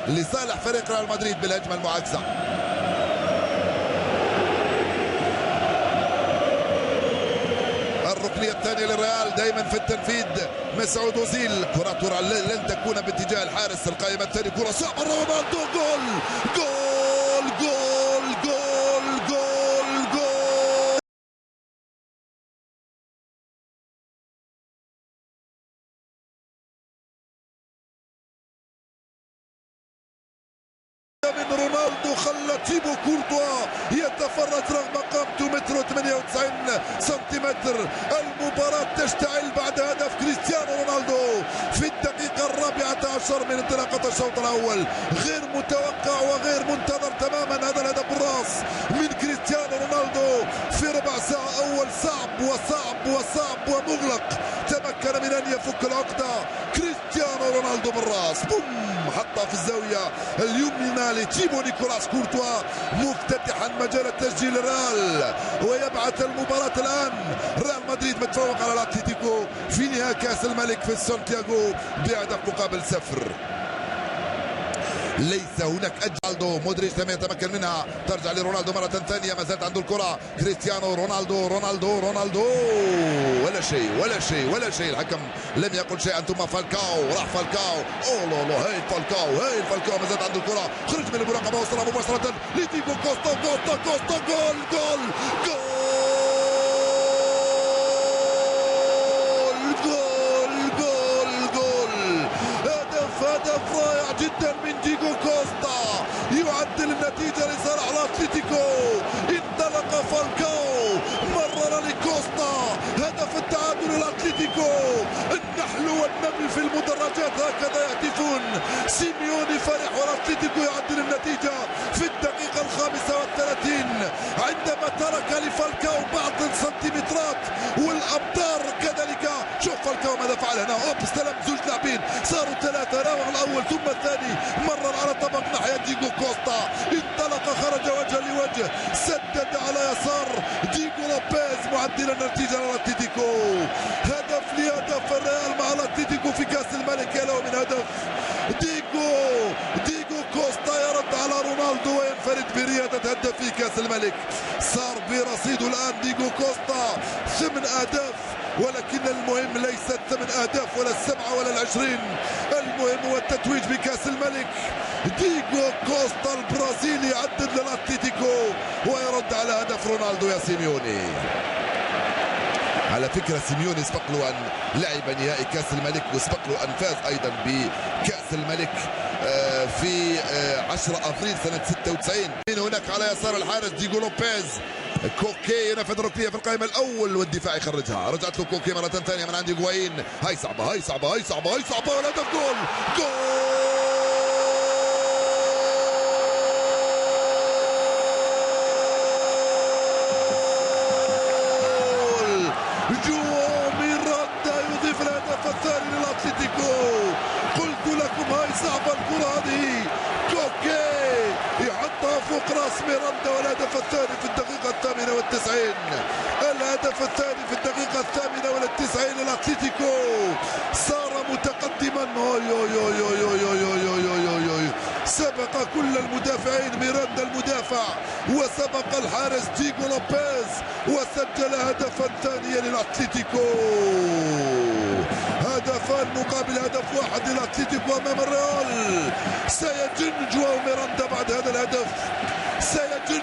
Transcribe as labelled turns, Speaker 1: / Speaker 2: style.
Speaker 1: لصالح فريق ريال مدريد بالهجمة المعاكسة. الركنية الثانية للريال دائما في التنفيذ مسعود اوزيل. كرة لن تكون باتجاه الحارس. القائمة الثانية كرة صعبة رونالدو. جول جول جول جول جول جول من رونالدو خلى تيبو كورتوا يتفرج رغم قامته متر 98 سنتيمتر. المباراة تشتعل بعد هدف كريستيانو رونالدو في الدقيقة 14 من انطلاقة الشوط الأول. غير متوقع وغير منتظر تماما هذا الهدف بالراس من كريستيانو رونالدو في ربع ساعة أول صعب وصعب وصعب ومغلق. تمكن من أن يفك العقدة كريستيانو رونالدو بالراس. بوم حطها في الزاوية اليمنى لتيبو نيكولاس كورتوا مفتتحا مجال التسجيل الريال. ويبعث المباراة الآن ريال مدريد متفوق على الاتليتيكو في نهائي كأس الملك في سانتياغو بهدف مقابل 0. ليس هناك أجل. مودريتش لم يتمكن منها. ترجع لرونالدو مرة ثانية. ما زالت عنده الكرة كريستيانو رونالدو. رونالدو ولا شيء ولا شيء ولا شيء. الحكم لم يقل شيئا. ثم فالكاو راح فالكاو. اوه هاي فالكاو ما زالت عنده الكرة. خرج من المراقبة وصلها مباشرة لديجو كوستا. جول جول هدف رائع جدا من ديجو كوستا يعدل النتيجة لصالح الاتليتيكو. انطلق فالكاو مرر لكوستا. هدف التعادل الاتليتيكو. النحل والنمل في المدرجات هكذا يهتفون. سيميوني فرح والاتليتيكو يعدل النتيجة في الدقيقة 35 عندما ترك لفالكاو بعض السنتيمترات والامتار كذلك. شوف فالكاو ماذا فعل هنا. استلم زوج لاعبين صاروا 3. راوغ الاول ثم الثاني مرر على طبق ناحيه ديجو كوستا. انطلق خرج وجها لوجه. سدد على يسار ديجو لوبيز معدلا النتيجه للاتليتيكو. هدف لهدف الريال مع الاتليتيكو في كاس الملك. يا له من هدف. ديجو كوستا يرد على رونالدو وينفرد برياده هدف كاس الملك. صار برصيده الان ديجو كوستا 8 اهداف. ولكن المهم ليست 8 اهداف ولا 7 ولا 20. المهم هو التتويج بكاس الملك. ديجو كوستا البرازيلي يعدد للاتليتيكو ويرد على هدف رونالدو يا سيميوني. على فكرة سيميوني سبق له أن لعب نهائي كأس الملك وسبق له أن فاز أيضا بكأس الملك في 10 أبريل سنة 96. من هناك على يسار الحارس ديجو لوبيز. كوكي ينفذ الركنية في القائمة الأول والدفاع يخرجها. رجعت له كوكي مرة ثانية من عند هيغوايين. هاي صعبة والهدف جول جواو ميراندا يضيف الهدف الثاني للاتليتيكو. قلت لكم هاي صعبة الكرة هذه. كوكي يحطها فوق راس ميراندا والهدف الثاني في الدقيقة 98. الهدف الثاني في الدقيقة 98 للاتليتيكو. صار متقدما. سبق كل المدافعين ميراندا المدافع وسبق الحارس ديجو لوبيز وسجل هدفا ثانيا للاتليتيكو. هدفان مقابل هدف واحد للاتليتيكو امام الريال. سيجن جواو ميراندا بعد هذا الهدف. سيجن